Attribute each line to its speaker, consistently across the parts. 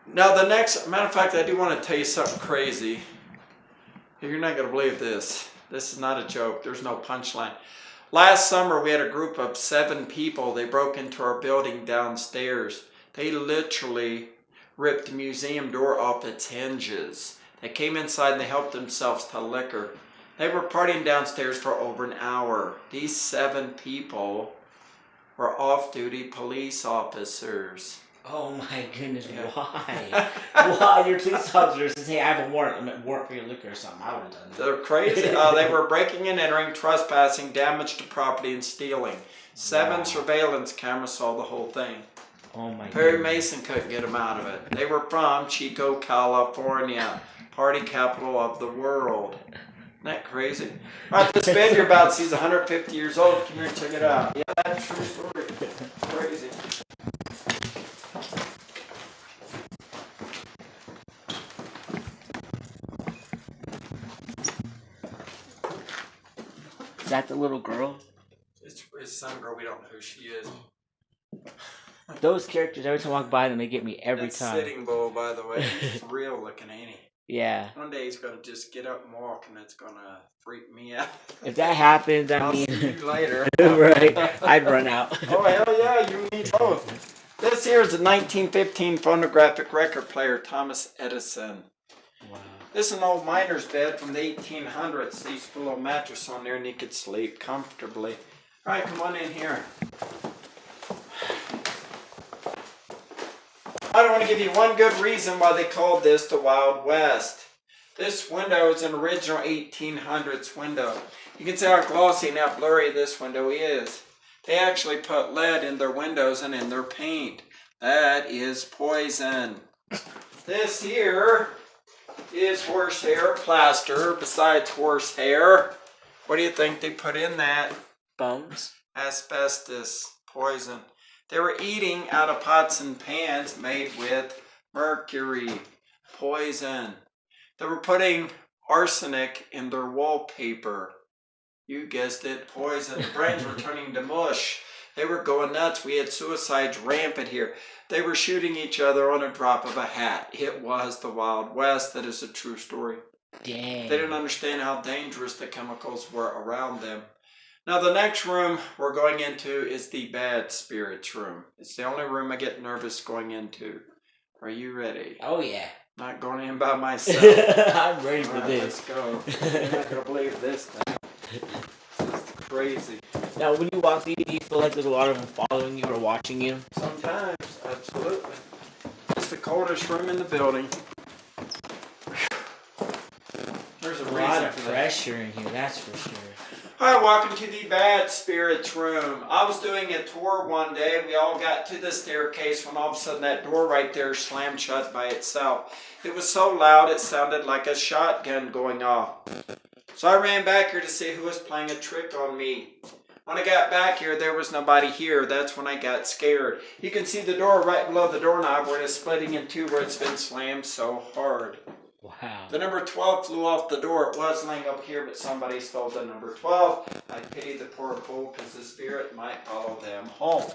Speaker 1: Now the next, matter of fact, I do want to tell you something crazy. You're not going to believe this. This is not a joke. There's no punchline. Last summer, we had a group of 7 people. They broke into our building downstairs. They literally ripped the museum door off its hinges. They came inside and they helped themselves to liquor. They were partying downstairs for over an hour. These 7 people were off-duty police officers.
Speaker 2: Oh my goodness, why? Why? Your police officer says, hey, I have a warrant for your liquor or something. I would have done that.
Speaker 1: They're crazy. They were breaking and entering, trespassing, damage to property, and stealing. 7 surveillance cameras saw the whole thing.
Speaker 2: Oh my
Speaker 1: Perry
Speaker 2: goodness.
Speaker 1: Mason couldn't get them out of it. They were from Chico, California, party capital of the world. Isn't that crazy? All right, this bed you're about to see is 150 years old. Come here and check it out. Yeah, that's a true story. Crazy.
Speaker 2: Is that the little girl?
Speaker 1: It's some girl. We don't know who she is.
Speaker 2: Those characters, every time I walk by them, they get me every
Speaker 1: That's
Speaker 2: time.
Speaker 1: Sitting Bull, by the way. He's real looking, ain't he?
Speaker 2: Yeah.
Speaker 1: One day he's going to just get up and walk, and it's going to freak me out.
Speaker 2: If that happens,
Speaker 1: I'll see you later.
Speaker 2: Right, I'd run out.
Speaker 1: Oh, hell yeah, you need both. This here is a 1915 phonographic record player, Thomas Edison.
Speaker 2: Wow.
Speaker 1: This is an old miner's bed from the 1800s. They used to put a little mattress on there and you could sleep comfortably. All right, come on in here. I want to give you one good reason why they called this the Wild West. This window is an original 1800s window. You can see how glossy and how blurry this window is. They actually put lead in their windows and in their paint. That is poison. This here is horsehair plaster. Besides horsehair, what do you think they put in that?
Speaker 2: Bones?
Speaker 1: Asbestos, poison. They were eating out of pots and pans made with mercury, poison. They were putting arsenic in their wallpaper. You guessed it, poison. The brains were turning to mush. They were going nuts. We had suicides rampant here. They were shooting each other on a drop of a hat. It was the Wild West. That is a true story.
Speaker 2: Dang.
Speaker 1: They didn't understand how dangerous the chemicals were around them. Now the next room we're going into is the bad spirits room. It's the only room I get nervous going into. Are you ready?
Speaker 2: Oh yeah.
Speaker 1: Not going in by myself.
Speaker 2: I'm ready for
Speaker 1: All right,
Speaker 2: this.
Speaker 1: let's go. You're not going to believe this thing. It's crazy.
Speaker 2: Now, when you walk through, do you feel like there's a lot of them following you or watching you?
Speaker 1: Sometimes, absolutely. It's the coldest room in the building. There's a
Speaker 2: lot
Speaker 1: reason
Speaker 2: of
Speaker 1: for that.
Speaker 2: pressure in here, that's for sure.
Speaker 1: Alright, welcome to the bad spirits room. I was doing a tour one day. We all got to the staircase when all of a sudden that door right there slammed shut by itself. It was so loud it sounded like a shotgun going off. So I ran back here to see who was playing a trick on me. When I got back here, there was nobody here. That's when I got scared. You can see the door right below the doorknob where it's splitting in two where it's been slammed so hard.
Speaker 2: Wow.
Speaker 1: The number 12 flew off the door. It was laying up here, but somebody stole the number 12. I pity the poor fool because the spirit might follow them home.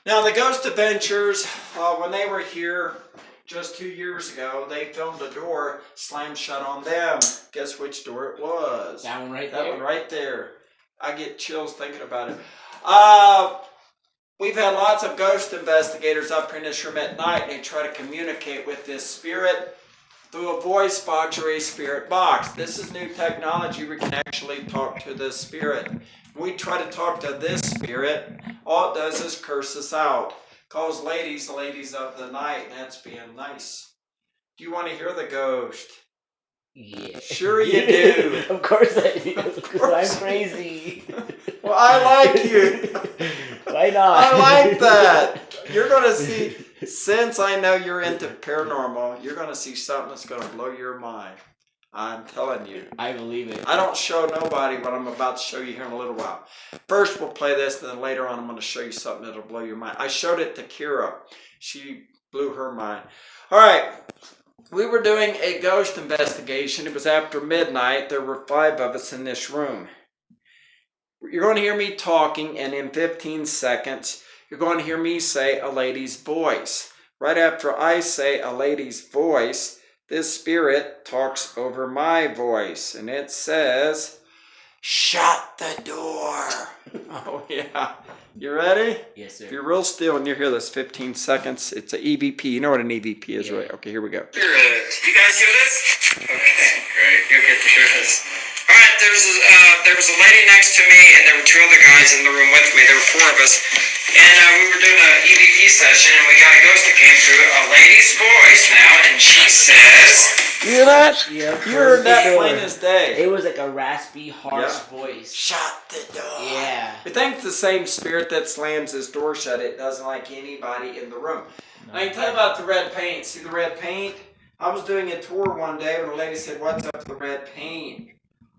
Speaker 1: Now, the Ghost Adventures, when they were here just 2 years ago, they filmed a door slammed shut on them. Guess which door it was?
Speaker 2: That one right there?
Speaker 1: That one right there. I get chills thinking about it. We've had lots of ghost investigators up here in this room at night, and they try to communicate with this spirit through a voice box or a spirit box. This is new technology. We can actually talk to this spirit. When we try to talk to this spirit, all it does is curse us out. Calls ladies of the night, and that's being nice. Do you want to hear the ghost?
Speaker 2: Yeah.
Speaker 1: Sure you do.
Speaker 2: Of course I do, because I'm crazy.
Speaker 1: Well, I like you.
Speaker 2: Why not?
Speaker 1: I like that. You're going to see, since I know you're into paranormal, you're going to see something that's going to blow your mind. I'm telling you.
Speaker 2: I believe it.
Speaker 1: I don't show nobody what I'm about to show you here in a little while. First, we'll play this, then later on I'm going to show you something that'll blow your mind. I showed it to Kira. She blew her mind. All right. We were doing a ghost investigation. It was after midnight. There were 5 of us in this room. You're going to hear me talking, and in 15 seconds, you're going to hear me say a lady's voice. right after I say a lady's voice, this spirit talks over my voice. And it says, shut the door. Oh, yeah. You ready?
Speaker 2: Yes, sir.
Speaker 1: If you're real still and you hear this 15 seconds, it's an EVP. You know what an EVP is, right? Okay, here we go.
Speaker 3: Spirit. You guys hear this? Okay, great. You'll get to hear this. All right, there was a lady next to me, and there were two other guys in the room with me. There were four of us. And we were doing an EVP session, and we got a ghost that came through, a lady's voice now, and she says...
Speaker 1: You hear that?
Speaker 2: Yeah,
Speaker 1: you heard that plain as day.
Speaker 2: It was like a raspy, harsh voice.
Speaker 1: Shut the door.
Speaker 2: Yeah.
Speaker 1: We think the same spirit that slams his door shut, it doesn't like anybody in the room. No. I can tell you about the red paint. See the red paint? I was doing a tour one day when a lady said, what's up with the red paint?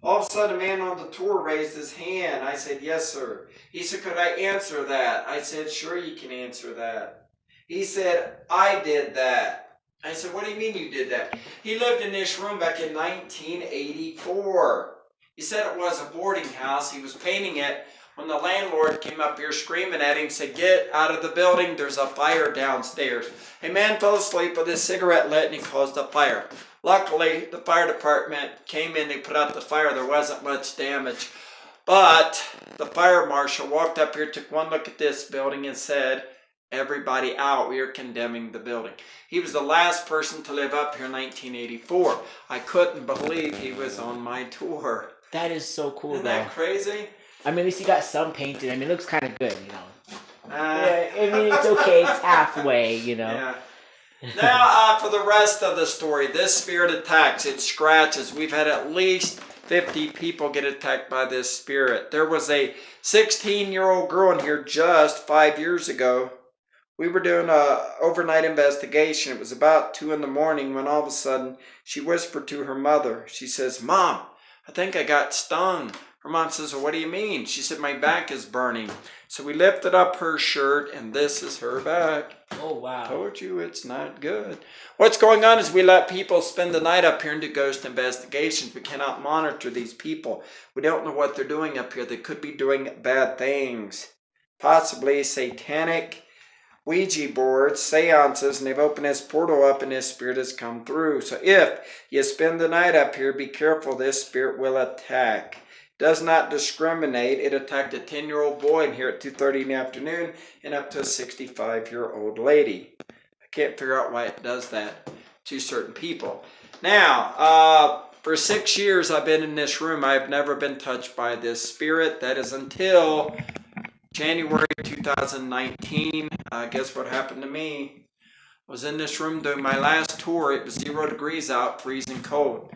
Speaker 1: All of a sudden, a man on the tour raised his hand. I said, yes, sir. He said, could I answer that? I said, sure, you can answer that. He said, I did that. I said, what do you mean you did that? He lived in this room back in 1984. He said it was a boarding house. He was painting it when the landlord came up here screaming at him, said, get out of the building. There's a fire downstairs. A man fell asleep with his cigarette lit and he caused a fire. Luckily, the fire department came in, they put out the fire. There wasn't much damage. But the fire marshal walked up here, took one look at this building and said, everybody out, we are condemning the building. He was the last person to live up here in 1984. I couldn't believe he was on my tour.
Speaker 2: That is so cool,
Speaker 1: Isn't that crazy?
Speaker 2: I mean, at least you got some painted. I mean, it looks kind of good, you know. Yeah, I mean, it's okay. It's halfway, you know.
Speaker 1: Yeah. Now, for the rest of the story, this spirit attacks. It scratches. We've had at least 50 people get attacked by this spirit. There was a 16-year-old girl in here just 5 years ago. We were doing an overnight investigation. It was about 2 in the morning when all of a sudden she whispered to her mother. She says, Mom, I think I got stung. Her mom says, well, what do you mean? She said, my back is burning. So we lifted up her shirt, and this is her back.
Speaker 2: Oh, wow.
Speaker 1: Told you it's not good. What's going on is we let people spend the night up here and do ghost investigations. We cannot monitor these people. We don't know what they're doing up here. They could be doing bad things. Possibly satanic Ouija boards, seances, and they've opened this portal up and this spirit has come through. So if you spend the night up here, be careful. This spirit will attack. Does not discriminate. It attacked a 10-year-old boy in here at 2:30 in the afternoon and up to a 65-year-old lady. I can't figure out why it does that to certain people. Now, for 6 years I've been in this room. I've never been touched by this spirit. That is until January 2019. Guess what happened to me? I was in this room doing my last tour. It was 0 degrees out, freezing cold.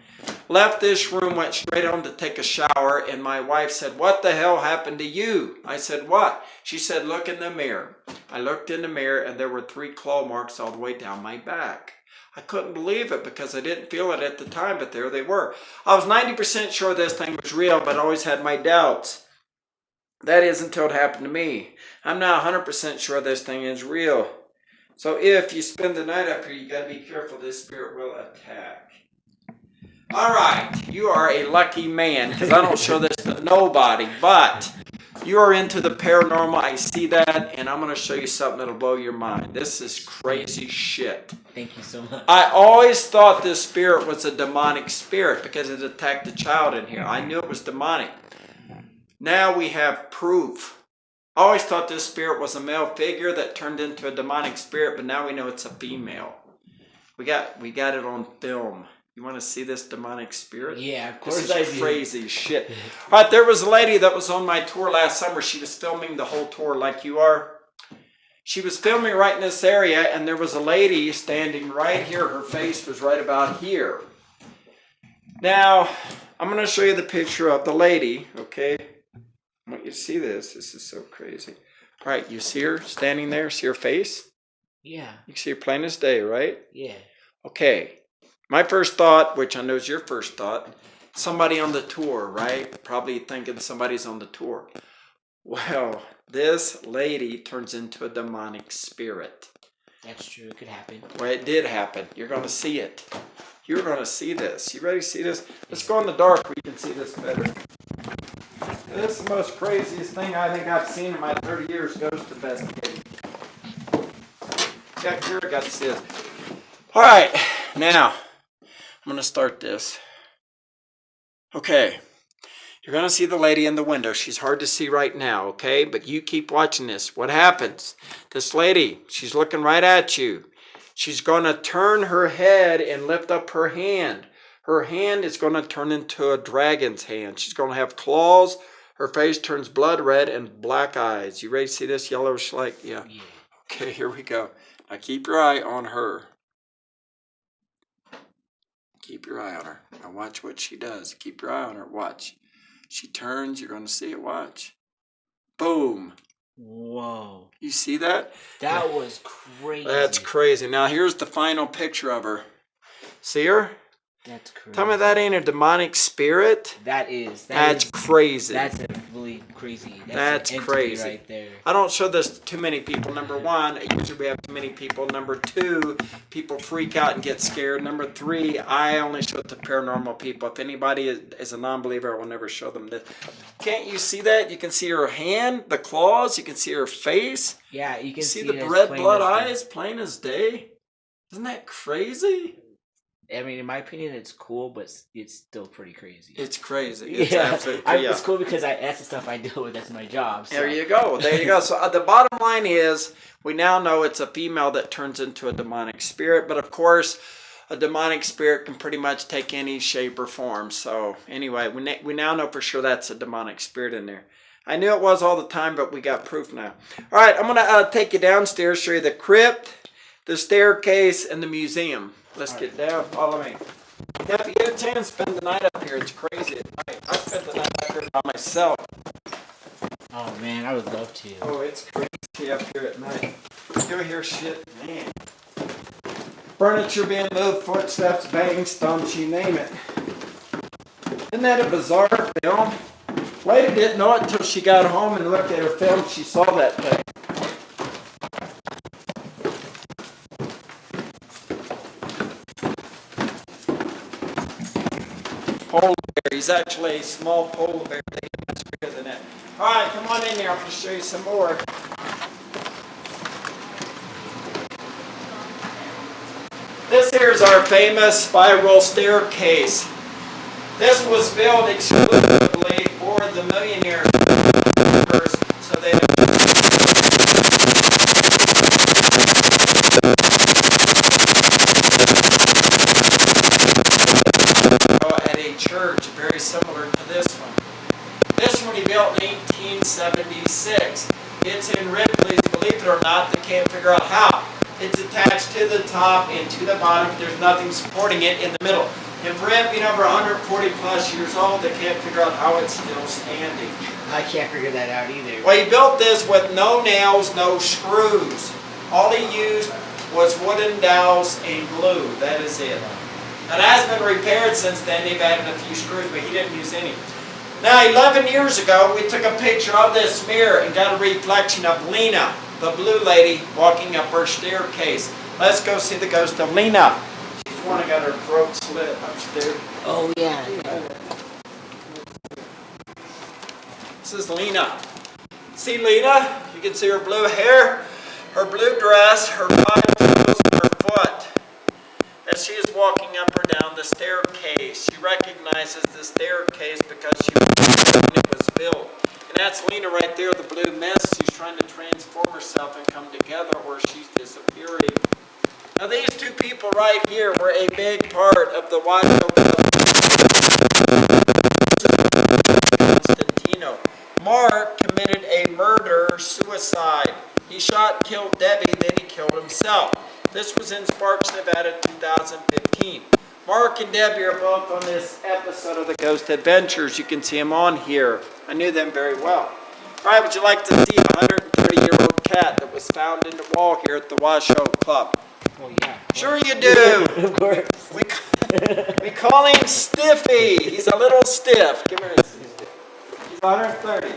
Speaker 1: Left this room, went straight home to take a shower, and my wife said, what the hell happened to you? I said, what? She said, look in the mirror. I looked in the mirror, and there were 3 claw marks all the way down my back. I couldn't believe it because I didn't feel it at the time, but there they were. I was 90% sure this thing was real, but I always had my doubts. That is until it happened to me. I'm now 100% sure this thing is real. So if you spend the night up here, you got to be careful. This spirit will attack. All right, you are a lucky man because I don't show this to nobody, but you are into the paranormal. I see that, and I'm going to show you something that'll blow your mind. This is crazy shit.
Speaker 2: Thank you so much.
Speaker 1: I always thought this spirit was a demonic spirit because it attacked a child in here. I knew it was demonic. Now we have proof. I always thought this spirit was a male figure that turned into a demonic spirit, but now we know it's a female. We got it on film. You want to see this demonic spirit?
Speaker 2: Yeah, of course
Speaker 1: I do. This is crazy shit. All right, there was a lady that was on my tour last summer. She was filming the whole tour like you are. She was filming right in this area, and there was a lady standing right here. Her face was right about here. Now, I'm going to show you the picture of the lady, okay? I want you to see this. This is so crazy. All right, you see her standing there? See her face?
Speaker 2: Yeah.
Speaker 1: You can see her plain as day, right?
Speaker 2: Yeah.
Speaker 1: Okay. My first thought, which I know is your first thought, somebody on the tour, right? Probably thinking somebody's on the tour. Well, this lady turns into a demonic spirit.
Speaker 2: That's true. It could happen.
Speaker 1: Well, it did happen. You're going to see it. You're going to see this. You ready to see this? Let's go in the dark where you can see this better. This is the most craziest thing I think I've seen in my 30 years ghost investigating. Yeah, Kira got to see this. All right, now I'm gonna start this. Okay, you're gonna see the lady in the window. She's hard to see right now, okay? But you keep watching this. What happens? This lady, she's looking right at you. She's gonna turn her head and lift up her hand. Her hand is gonna turn into a dragon's hand. She's gonna have claws. Her face turns blood red and black eyes. You ready to see this yellowish light? Yeah. Okay, here we go. Now keep your eye on her. Keep your eye on her. Now watch what she does. Keep your eye on her. Watch. She turns. You're going to see it. Watch. Boom.
Speaker 2: Whoa.
Speaker 1: You see that?
Speaker 2: That was crazy.
Speaker 1: That's crazy. Now here's the final picture of her. See her?
Speaker 2: That's crazy.
Speaker 1: Tell me that ain't a demonic spirit?
Speaker 2: That's
Speaker 1: crazy.
Speaker 2: That's a really crazy.
Speaker 1: That's
Speaker 2: an entity
Speaker 1: crazy.
Speaker 2: right there.
Speaker 1: I don't show this to too many people. Number one, usually we have too many people. Number two, people freak out and get scared. Number three, I only show it to paranormal people. If anybody is a non-believer, I will never show them this. Can't you see that? You can see her hand, the claws. You can see her face.
Speaker 2: Yeah, you can
Speaker 1: see
Speaker 2: see
Speaker 1: the
Speaker 2: it
Speaker 1: red
Speaker 2: as
Speaker 1: blood
Speaker 2: plain as
Speaker 1: eyes, plain as day. Isn't that crazy?
Speaker 2: I mean, in my opinion, it's cool, but it's still pretty crazy.
Speaker 1: It's crazy. It's
Speaker 2: yeah,
Speaker 1: absolutely,
Speaker 2: it's cool because that's the stuff I deal with. That's my job. So.
Speaker 1: There you go. There you go. So the bottom line is, we now know it's a female that turns into a demonic spirit. But of course, a demonic spirit can pretty much take any shape or form. So anyway, we now know for sure that's a demonic spirit in there. I knew it was all the time, but we got proof now. All right, I'm going to take you downstairs, show you the crypt, the staircase, and the museum. Let's get down. Follow me. Now, if you get a chance, spend the night up here. It's crazy at night. I spent the night up here by myself.
Speaker 2: Oh, man, I would love to.
Speaker 1: Oh, it's crazy up here at night. You hear shit, man. Furniture being moved, footsteps, bangs, stumps, you name it. Isn't that a bizarre film? Lady didn't know it until she got home and looked at her film. She saw that thing. Polar bear. He's actually a small polar bear. They get much bigger than that. All right, come on in here. I'm going to show you some more. This here is our famous spiral staircase. This was built exclusively for the millionaires. So they at a church very similar to this one. This one he built in 1876. It's in Ripley's, believe it or not, they can't figure out how. It's attached to the top and to the bottom. There's nothing supporting it in the middle. And for it being over 140 plus years old, they can't figure out how it's still standing.
Speaker 2: I can't figure that out either.
Speaker 1: Well, he built this with no nails, no screws. All he used was wooden dowels and glue. That is it. It has been repaired since then. They've added a few screws, but he didn't use any. Now, 11 years ago, we took a picture of this mirror and got a reflection of Lena, the blue lady, walking up her staircase. Let's go see the ghost of Lena. She's the one who got her throat slit upstairs.
Speaker 2: Oh, yeah.
Speaker 1: This is Lena. See Lena? You can see her blue hair, her blue dress, her 5 toes, and her foot. As she is walking up or down the staircase, she recognizes the staircase because she was when it was built. And that's Lena right there, the blue mist. She's trying to transform herself and come together, or she's disappearing. Now these two people right here were a big part of the Washoe Constantino. Mark committed a murder-suicide. He shot and killed Debbie, then he killed himself. This was in Sparks, Nevada, 2015. Mark and Debbie are both on this episode of the Ghost Adventures. You can see them on here. I knew them very well. All right, would you like to see a 130-year-old cat that was found in the wall here at the Washoe Club?
Speaker 2: Oh, yeah.
Speaker 1: Sure you do.
Speaker 2: Of course.
Speaker 1: We call him Stiffy. He's a little stiff. Come here. He's 130.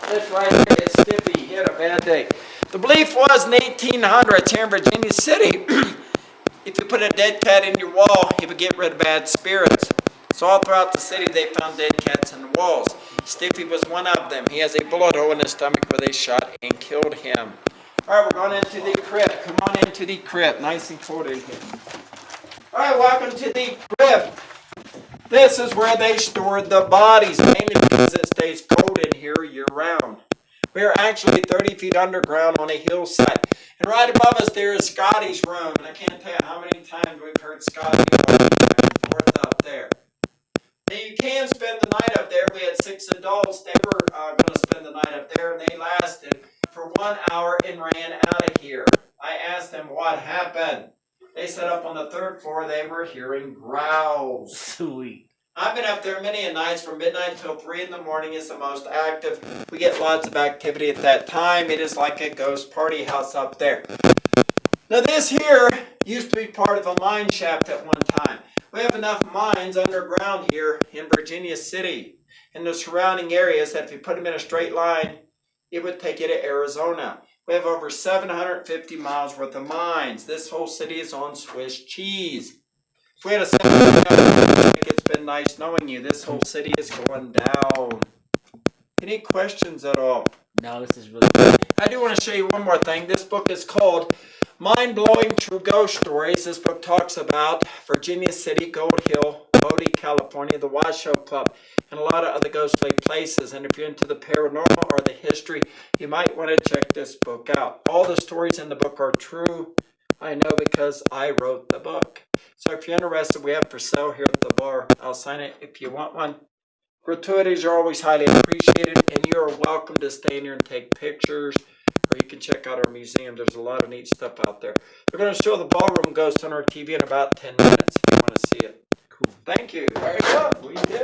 Speaker 1: This right here is Stiffy. He had a bad day. The belief was in the 1800s here in Virginia City, if you put a dead cat in your wall, it would get rid of bad spirits. So all throughout the city, they found dead cats in the walls. Stiffy was one of them. He has a bullet hole in his stomach where they shot and killed him. All right, we're going into the crypt. Come on into the crypt. Nice and cold in here. All right, welcome to the crypt. This is where they stored the bodies, mainly because it stays cold in here year-round. We are actually 30 feet underground on a hillside. And right above us there is Scotty's room. And I can't tell you how many times we've heard Scotty go back and forth up there. Now you can spend the night up there. We had 6 adults. They were going to spend the night up there, and they lasted for 1 hour and ran out of here. I asked them what happened. They said up on the 3rd floor they were hearing growls.
Speaker 2: Sweet.
Speaker 1: I've been up there many a nights from midnight until 3 in the morning is the most active. We get lots of activity at that time. It is like a ghost party house up there. Now this here used to be part of a mine shaft at one time. We have enough mines underground here in Virginia City and the surrounding areas that if you put them in a straight line, it would take you to Arizona. We have over 750 miles worth of mines. This whole city is on Swiss cheese. If we had a it's been nice knowing you. This whole city is going down. Any questions at all?
Speaker 2: No, this is really good.
Speaker 1: I do want to show you one more thing. This book is called Mind-Blowing True Ghost Stories. This book talks about Virginia City, Gold Hill, Bodie, California, the Washoe Club, and a lot of other ghostly places. And if you're into the paranormal or the history, you might want to check this book out. All the stories in the book are true. I know because I wrote the book. So if you're interested, we have for sale here at the bar. I'll sign it if you want one. Gratuities are always highly appreciated, and you are welcome to stay in here and take pictures, or you can check out our museum. There's a lot of neat stuff out there. We're going to show the ballroom ghost on our TV in about 10 minutes if you want to see it.
Speaker 2: Cool.
Speaker 1: Thank you. Very good. We did.